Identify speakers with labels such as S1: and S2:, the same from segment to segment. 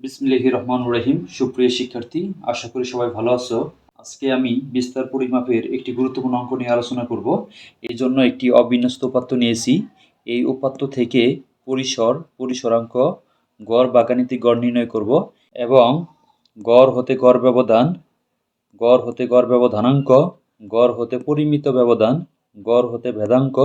S1: বিসমিল্লাহির রহমানির রহিম। সুপ্রিয় শিক্ষার্থী, আশা করি সবাই ভালো আছো। আজকে আমি বিস্তার পরিমাপের একটি গুরুত্বপূর্ণ অঙ্ক নিয়ে আলোচনা করব। এই জন্য একটি অবিন্যস্ত উপাত্ত নিয়েছি। এই উপাত্ত থেকে পরিসর, পরিসরাঙ্ক, গড় বা গাণিতিক গড় নির্ণয় করব এবং গড় হতে গড় ব্যবধান, গড় হতে গড় ব্যবধানাঙ্ক, গড় হতে পরিমিত ব্যবধান, গড় হতে ভেদাঙ্ক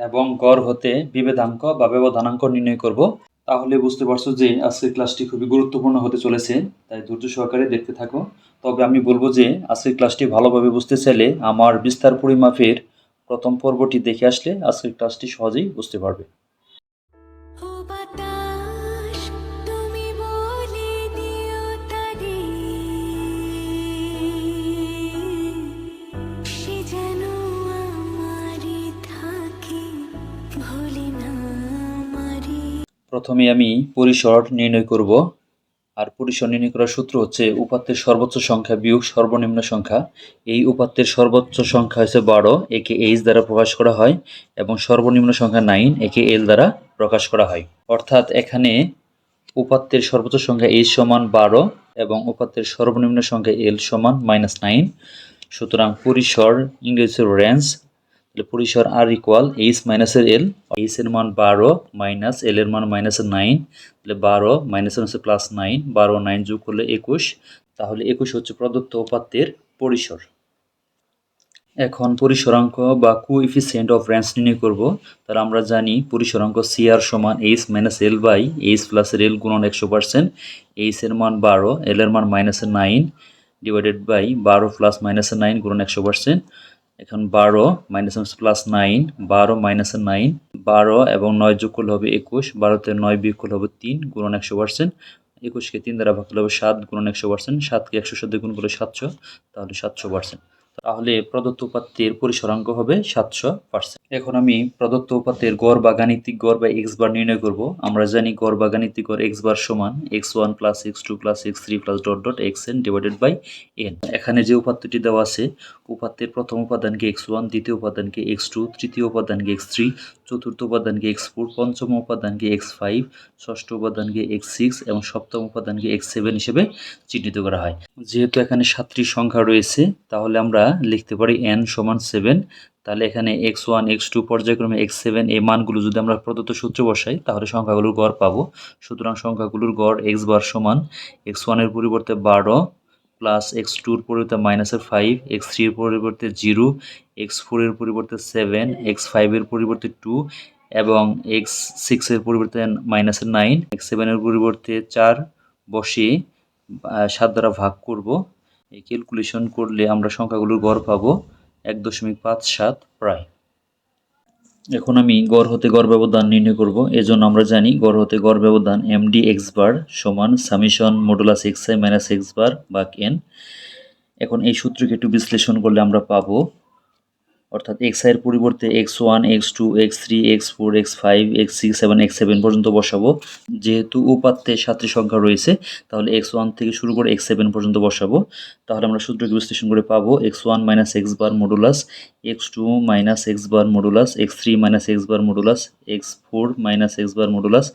S1: এবং গড় হতে বিভেদাঙ্ক বা ব্যবধানাঙ্ক নির্ণয় করব। তাহলে বুঝতে পারছো যে আজকের ক্লাসটি খুবই গুরুত্বপূর্ণ হতে চলেছে, তাই ধৈর্য সহকারে দেখতে থাকো। তবে আমি বলবো যে আজকের ক্লাসটি ভালোভাবে বুঝতে চাইলে আমার বিস্তার পরিমাপের প্রথম পর্বটি দেখে আসলে আজকের ক্লাসটি সহজেই বুঝতে পারবে। প্রথমে আমি পরিসর নির্ণয় করব। আর পরিসর নির্ণয় করার সূত্র হচ্ছে উপাত্তের সর্বোচ্চ সংখ্যা বিয়োগ সর্বনিম্ন সংখ্যা। এই উপাত্তের সর্বোচ্চ সংখ্যা হচ্ছে 12, একে এইচ দ্বারা প্রকাশ করা হয়, এবং সর্বনিম্ন সংখ্যা 9, একে এল দ্বারা প্রকাশ করা হয়। অর্থাৎ এখানে উপাত্তের সর্বোচ্চ সংখ্যা এইচ সমান 12 এবং উপাত্তের সর্বনিম্ন সংখ্যা এল সমান -9। সুতরাং পরিসর ইংরেজি রেঞ্জ, পরিসর আর ইকুয়াল এইচ মাইনাসের এল। এইচ এর মান 12 মাইনাস এল এর মান -9, তাহলে 12 মাইনাস হচ্ছে +9, 12 9 যোগ করলে 21। তাহলে 21 হচ্ছে প্রদত্ত উপাত্তের পরিসর। এখন পরিসরাঙ্ক বা কোএফিসিয়েন্ট অফ রেঞ্জ নির্ণয় করব। তাহলে আমরা জানি পরিসরাঙ্ক সিআর সমান H minus L by H plus L গুণন 100%। এইচ এর মান 12, এল এর মান -9 ডিভাইডেড বাই 12 প্লাস -9 গুণন 100%। এখন 12 মাইনাস +9, 12 -9, 12 এবং 9 যোগ করলে হবে 21, 12তে 9 বিয়োগ করলে হবে 3 গুণন 100%। 21কে 3 দ্বারা ভাগ করলে হবে 7 গুণন 100%। 7কে 100 সাথে গুণ করলে 700, তাহলে 700%। তাহলে প্রদত্ত উপাত্তের পরিসরাঙ্ক হবে 700%। এখন আমি প্রদত্ত উপাত্তের গড় বা গাণিতিক গড় বা এক্স বার নির্ণয় করব। আমরা জানি গড় বা গাণিতিক গড় এক্স বার সমান x1 plus x2 plus x3 plus dot dot xn divided by n। এখানে যে উপাত্তটি দেওয়া আছে, উপাত্তের প্রথম উপাদানকে x1, দ্বিতীয় উপাদানকে x2, তৃতীয় উপাদানকে x3, চতুর্থ উপাদানকে x4, পঞ্চম উপাদানকে x5, ষষ্ঠ উপাদানকে x6 এবং সপ্তম উপাদানকে x7 হিসেবে চিহ্নিত করা হয়। যেহেতু এখানে 7টি সংখ্যা রয়েছে, তাহলে আমরা লিখতে পারি n সমান 7। তাহলে এখানে x1 x2 পর্যায়ক্রমে x7 এই মানগুলো যদি আমরা প্রদত্ত সূত্রে বসাই, তাহলে সংখ্যাগুলোর গড় পাবো। সুতরাং সংখ্যাগুলোর গড় x বার সমান x1 এর পরিবর্তে 12 প্লাস x2 এর পরিবর্তে -5, x3 এর পরিবর্তে 0, x4 এর পরিবর্তে 7, x5 এর পরিবর্তে 2 এবং x6 এর পরিবর্তে -9, x7 এর পরিবর্তে 4 বসিয়ে 7 দ্বারা ভাগ করব। এই ক্যালকুলেশন করলে আমরা সংখ্যাগুলোর গড় পাবো 1.57 প্রায়। এখন আমি গড় হতে গড় ব্যবধান নির্ণয় করব। এজন্য আমরা জানি গড় হতে গড় ব্যবধান md x বার সমান summation modulus xi minus x বার ভাগ n। এখন এই সূত্রকে একটু বিশ্লেষণ করলে আমরা পাবো, অর্থাৎ xi এর পরিবর্তে x1, x2, x3, x4, x5, x6 এবং x7 পর্যন্ত বসাবো। যেহেতু উপাত্তে 7টি সংখ্যা রয়েছে, তাহলে x1 থেকে শুরু করে x7 পর্যন্ত বসাবো। তাহলে আমরা সূত্রকে বিশ্লেষণ করে পাবো x1 মাইনাস x বার মডুলাস, x2 মাইনাস x বার মডুলাস, x3 মাইনাস x বার মডুলাস, x4 মাইনাস x বার মডুলাস,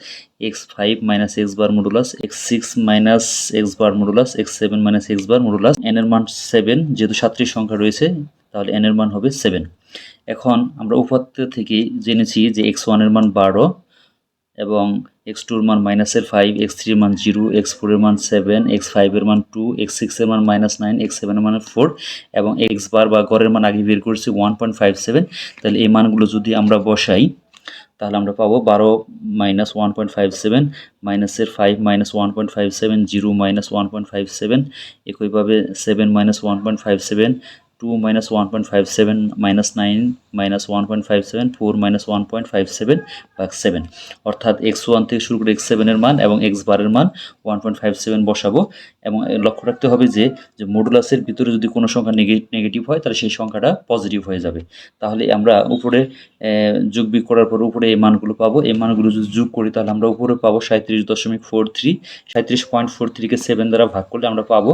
S1: x5 মাইনাস x বার মডুলাস, x6 মাইনাস x বার মডুলাস, x7 মাইনাস x বার মডুলাস। n এর মান 7, যেহেতু 7টি সংখ্যা রয়েছে, তাহলে n এর মান হবে 7। এখন আমরা উপাত্ত থেকে জেনেছি যে x1 এর মান 12 এবং x2 এর মান -5, x3 এর মান 0, x4 এর মান 7, x5 এর মান 2, x6 এর মান -9, x7 এর মান 4 এবং x বার বা গড়ের মান আগে বের করেছি 1.57। তাহলে এই মানগুলো যদি আমরা বসাই, তাহলে আমরা পাবো 12 মাইনাস 1.57, মাইনাসের 5 মাইনাস 1.57, 0 মাইনাস 1.57, একইভাবে 7 minus 1.57, 2 minus 1.57 minus 9 minus 1.57, 4 minus 1.57 ভাগ 7। অর্থাৎ x1 থেকে শুরু করে x7 এর মান এবং x বারের মান 1.57 বসাবো। এবং লক্ষ্য রাখতে হবে যে মডুলাসের ভিতরে যদি কোনো সংখ্যা নেগেটিভ হয়, তাহলে সেই সংখ্যাটা পজিটিভ হয়ে যাবে। তাহলে আমরা উপরে যোগ বিয়োগ করার পর উপরে এই মানগুলো পাবো। এই মানগুলো যদি যোগ করি, তাহলে আমরা উপরে পাবো 37.43, 37.43কে 7 দ্বারা ভাগ করলে আমরা পাবো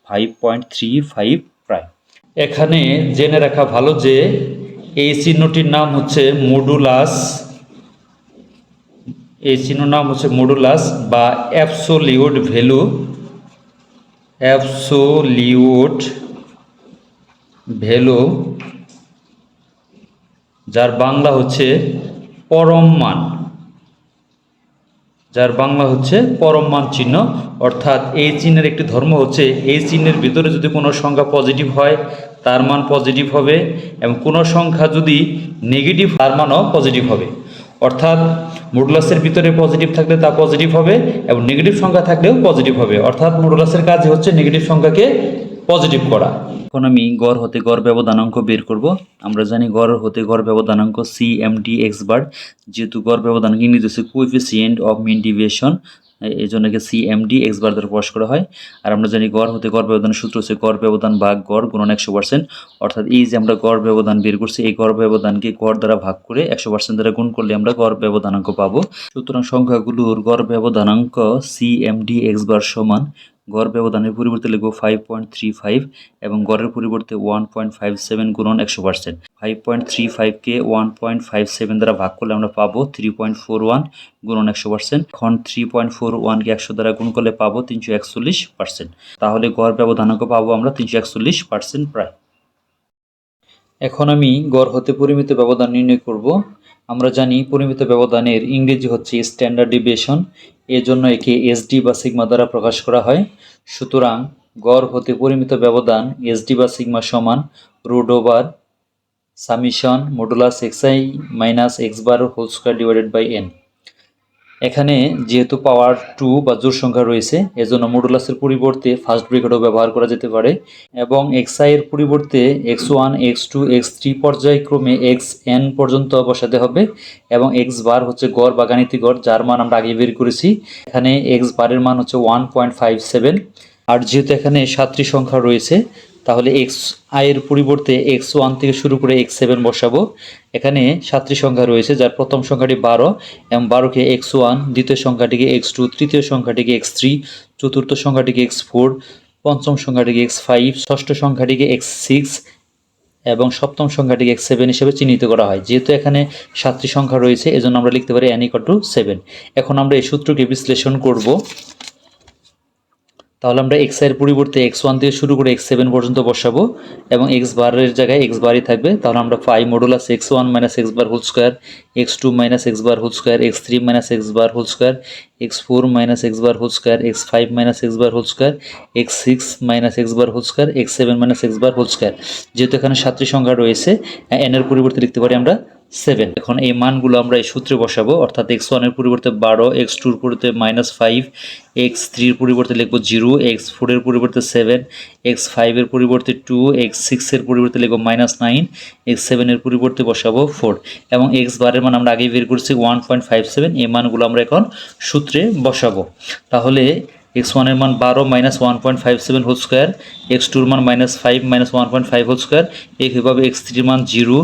S1: 5.35 প্রায়। এখানে জেনে রাখা ভালো যে এই চিহ্নটির নাম হচ্ছে মডুলাস। এই চিহ্ন নাম হচ্ছে মডুলাস বা অ্যাবসোলিউট ভ্যালু, অ্যাবসোলিউট ভ্যালু, যার বাংলা হচ্ছে পরম মান, যার বাংলা হচ্ছে পরম মান চিহ্ন। অর্থাৎ এই চিহ্নের একটি ধর্ম হচ্ছে এই চিহ্নের ভিতরে যদি কোনো সংখ্যা পজিটিভ হয় তার মান পজিটিভ হবে, এবং কোনো সংখ্যা যদি নেগেটিভ তার মানও পজিটিভ হবে। অর্থাৎ মডুলাসের ভিতরে পজিটিভ থাকলে তা পজিটিভ হবে এবং নেগেটিভ সংখ্যা থাকলেও পজিটিভ হবে। অর্থাৎ মডুলাসের কাজ হচ্ছে নেগেটিভ সংখ্যাকে পজিটিভ করা। এখন আমি গড় হতে গড় ব্যবধানাঙ্ক বের করব। আমরা জানি গড় হতে গড় ব্যবধানাঙ্ক CMD এক্স বার, যেহেতু গড় ব্যবধানাঙ্ক ইংরেজি হচ্ছে কোএফিসিয়েন্ট অফ মিন ডিভিয়েশন, এই জন্য CMD এক্স বার দ্বারা প্রকাশ করা হয়। আর আমরা জানি গড় হতে গড় ব্যবধানের সূত্র হচ্ছে গড় ব্যবধান ভাগ গড় গুণন 100%। অর্থাৎ এই যে আমরা গড় ব্যবধান বের করছি, এই গড় ব্যবধানকে গড় দ্বারা ভাগ করে 100% দ্বারা গুণ করলে আমরা গড় ব্যবধানাঙ্ক পাবো। সুতরাং সংখ্যাগুলোর গড় ব্যবধানাঙ্ক CMD এক্স বার সমান গড় ব্যবধানের পরিবর্তে লিখব 5.35 এবং গড়ের পরিবর্তে 1.57 গুণন 100%। 5.35কে 1.57 দ্বারা ভাগ করলে আমরা পাবো 3.41 গুণন 100%। এখন 3.41কে 100 দ্বারা গুণ করলে পাবো 341%। তাহলে গড় ব্যবধানাঙ্ক পাবো আমরা 341% প্রায়। এখন আমি গড় হতে পরিমিত ব্যবধান নির্ণয় করব। আমরা জানি পরিমিত ব্যবধানের ইংরেজি হচ্ছে স্ট্যান্ডার্ড ডেভিয়েশন, এজন্য একে SD বা সিগমা দ্বারা প্রকাশ করা হয়। সুতরাং গড় হতে পরিমিত ব্যবধান SD বা সিগমা সমান root over summation modulus xi minus x bar whole square divided by n। এখানে যেহেতু পাওয়ার 2 বা জোড় সংখ্যা রয়েছে, এজন্য মডুলাসের পরিবর্তে ফার্স্ট ব্র্যাকেটও ব্যবহার করা যেতে পারে, এবং xi এর পরিবর্তে x1 x2 x3 পর্যায়ক্রমে xn পর্যন্ত বসাতে হবে, এবং x বার হচ্ছে গড় বা গাণিতিক গড়, যার মান আমরা আগে বের করেছি। এখানে x বারের মান হচ্ছে 1.57। আর যেহেতু এখানে 7টি সংখ্যা রয়েছে, তাহলে xi এর পরিবর্তে x1 থেকে শুরু করে x7 বসাবো। এখানে 7টি সংখ্যা রয়েছে, যার প্রথম সংখ্যাটি 12 এবং 12কে x1, দ্বিতীয় সংখ্যাটিকে x2, তৃতীয় সংখ্যাটিকে x3, চতুর্থ সংখ্যাটিকে x4, পঞ্চম সংখ্যাটিকে x5, ষষ্ঠ সংখ্যাটিকে x6 এবং সপ্তম সংখ্যাটিকে x7 হিসেবে চিহ্নিত করা হয়। যেহেতু এখানে 7টি সংখ্যা রয়েছে, এজন্য আমরা লিখতে পারি n = 7। এখন আমরা এই সূত্রকে বিশ্লেষণ করব। তাহলে আমরা xi এর পরিবর্তে x1 থেকে শুরু করে x7 পর্যন্ত বসাবো, এবং x বারের জায়গায় x বারই থাকবে। তাহলে আমরা পাই modulus x1 minus x bar whole square, x2 minus x bar whole square, x3 minus x bar whole square, x4 minus x bar whole square, x5 minus x bar whole square, x6 minus x bar whole square, x7 minus x bar whole square. যেহেতু এখানে 7টি সংখ্যা রয়েছে, n এর পরিবর্তে লিখতে পারি আমরা 7। এখন এই মানগুলো আমরা এই সূত্রে বসাবো। অর্থাৎ x1 এর পরিবর্তে 12, x2 এর পরিবর্তে -5, x3 এর পরিবর্তে লিখব 0, x4 এর পরিবর্তে 7, x5 এর পরিবর্তে 2, x6 এর পরিবর্তে লিখব -9, x7 এর পরিবর্তে বসাবো 4, এবং x বারের মান আমরা আগেই বের করেছি 1.57। এই মানগুলো আমরা এখন সূত্রে বসাবো। তাহলে x1 এর মান 12 মাইনাস 1.57 হোল স্কোয়ার, x2 এর মান -5 মাইনাস 1.5 হোল স্কোয়ার, এইভাবে x3 এর মান 0,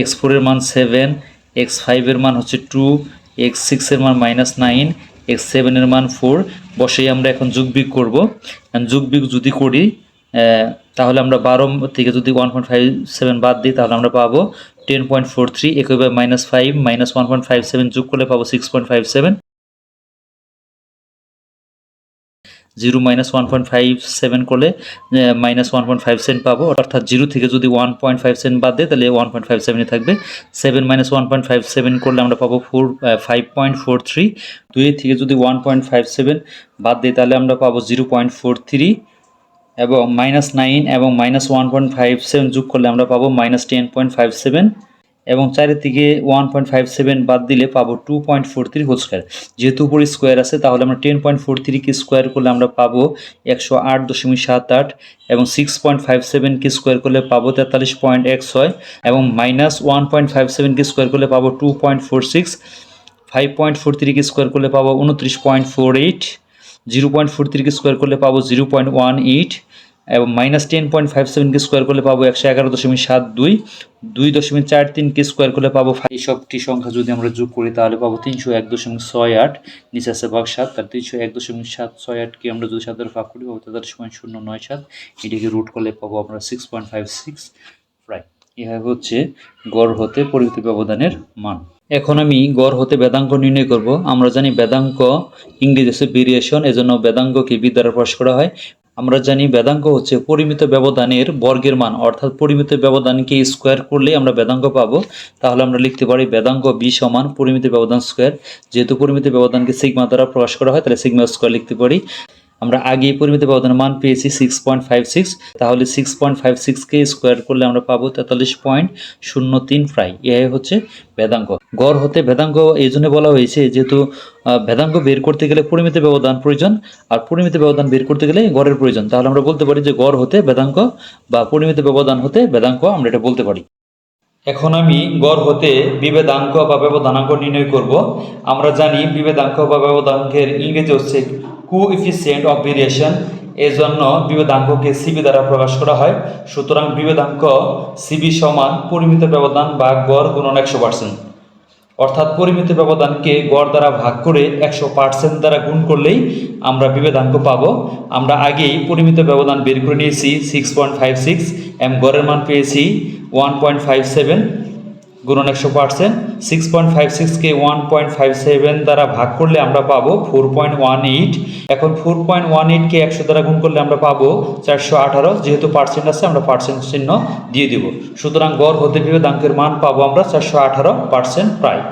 S1: x4 এর মান 7, x5 এর মান হচ্ছে 2, x6 এর মান -9, x7 এর মান 4 বসেই আমরা এখন যোগবিয়োগ করব। যোগবিয়োগ যদি করি তাহলে আমরা 12 থেকে যদি 1.57 বাদ দিই তাহলে আমরা পাবো 10.43। একইভাবে -5 মাইনাস 1.57 যোগ করলে পাবো 6.57। 0 মাইনাস 1.57 করলে -1.57 পাবো। অর্থাৎ 0 থেকে যদি 1.57 বাদ দেয় তাহলে 1.57ই থাকবে। 7 মাইনাস 1.57 করলে আমরা পাবো 5.43। 2 থেকে যদি 1.57 বাদ দিই তাহলে আমরা পাবো 0.43, এবং -9 এবং -1.57 যোগ করলে আমরা পাবো -10.57, এবং 4 থেকে 1.57 বাদ দিলে পাবো 2.43 হোল স্কোয়ার। যেহেতু উপরে স্কোয়ার আছে তাহলে আমরা 10.43কে স্কোয়ার করলে আমরা পাবো 108.78, এবং 6.57কে স্কোয়ার করলে পাবো 43.16, এবং -1.57কে স্কোয়ার করলে পাবো 2.46, 5.43কে স্কোয়ার করলে পাবো 29.48, 0.43কে স্কোয়ার করলে পাবো 0.18, এবং -10.57কে স্কোয়ার করলে পাবো 111.72, 2.43কে স্কোয়ার করলে পাবো। এই সবটি সংখ্যা যদি আমরা যোগ করি তাহলে পাবো 301.68। নিচে আছে ভাগ 7, তার 301.768কে আমরা যদি 7 দ্বারা ভাগ করি পাবো 43.097। এটিকে রুট করলে পাবো আমরা 6.56 প্রায়। এভাবে হচ্ছে গড় হতে পরিমিত ব্যবধানের মান। এখন আমি গড় হতে বেদাঙ্ক নির্ণয় করব। আমরা জানি বেদাঙ্ক ইংরেজি হচ্ছে ভেরিয়েশন, এজন্য বেদাঙ্ককে বি দ্বারা প্রকাশ করা হয়। আমরা জানি বেদাঙ্ক হচ্ছে পরিমিত ব্যবধানের বর্গের মান, অর্থাৎ পরিমিত ব্যবধানকে স্কোয়ার করলে আমরা বেদাঙ্ক পাবো। তাহলে আমরা লিখতে পারি বেদাঙ্ক বি সমান পরিমিত ব্যবধান স্কোয়ার। যেহেতু পরিমিত ব্যবধানকে সিগমা দ্বারা প্রকাশ করা হয়, তাহলে সিগমা স্কোয়ার লিখতে পারি। আমরা আগে পরিমিত ব্যবধানের মান পেয়েছি 6.56, তাহলে 6.56কে স্কোয়ার করলে আমরা পাবো 43.03 প্রায়। এ হচ্ছে বেদাঙ্ক। গড় হতে বেদাঙ্ক এই জন্য বলা হয়েছে যেহেতু বেদাঙ্ক বের করতে গেলে পরিমিত ব্যবধান প্রয়োজন, আর পরিমিত ব্যবধান বের করতে গেলে গড়ের প্রয়োজন। তাহলে আমরা বলতে পারি যে গড় হতে বেদাঙ্ক বা পরিমিত ব্যবধান হতে বেদাঙ্ক, আমরা এটা বলতে পারি। এখন আমি গড় হতে বিভেদাঙ্ক বা ব্যবধানাঙ্ক নির্ণয় করব। আমরা জানি বিভেদাঙ্ক বা ব্যবধানাঙ্কের ইংরেজি হচ্ছে কোএফিসিয়েন্ট অফ ভেরিয়েশন, এর জন্য বিভেদাঙ্ককে সিবি দ্বারা প্রকাশ করা হয়। সুতরাং বিভেদাঙ্ক সিবি সমান পরিমিত ব্যবধান বা গড় গুণন 100%, অর্থাৎ পরিমিত ব্যবধানকে গড় দ্বারা ভাগ করে 100% দ্বারা গুণ করলেই আমরা বিভেদাঙ্ক পাবো। আমরা আগেই পরিমিত ব্যবধান বের করে নিয়েছি 6.56, গড়ের মান পেয়েছি 1.57 গুণন 100%। 6.56কে 1.57 দ্বারা ভাগ করলে আমরা পাবো 4.18। এখন 4.18কে 100 দ্বারা গুণ করলে আমরা পাবো 418। যেহেতু পার্সেন্ট আছে, আমরা পার্সেন্ট চিহ্ন দিয়ে দিব। সুতরাং গড় হতে বিভেদাঙ্কের মান পাবো আমরা 418% প্রায়।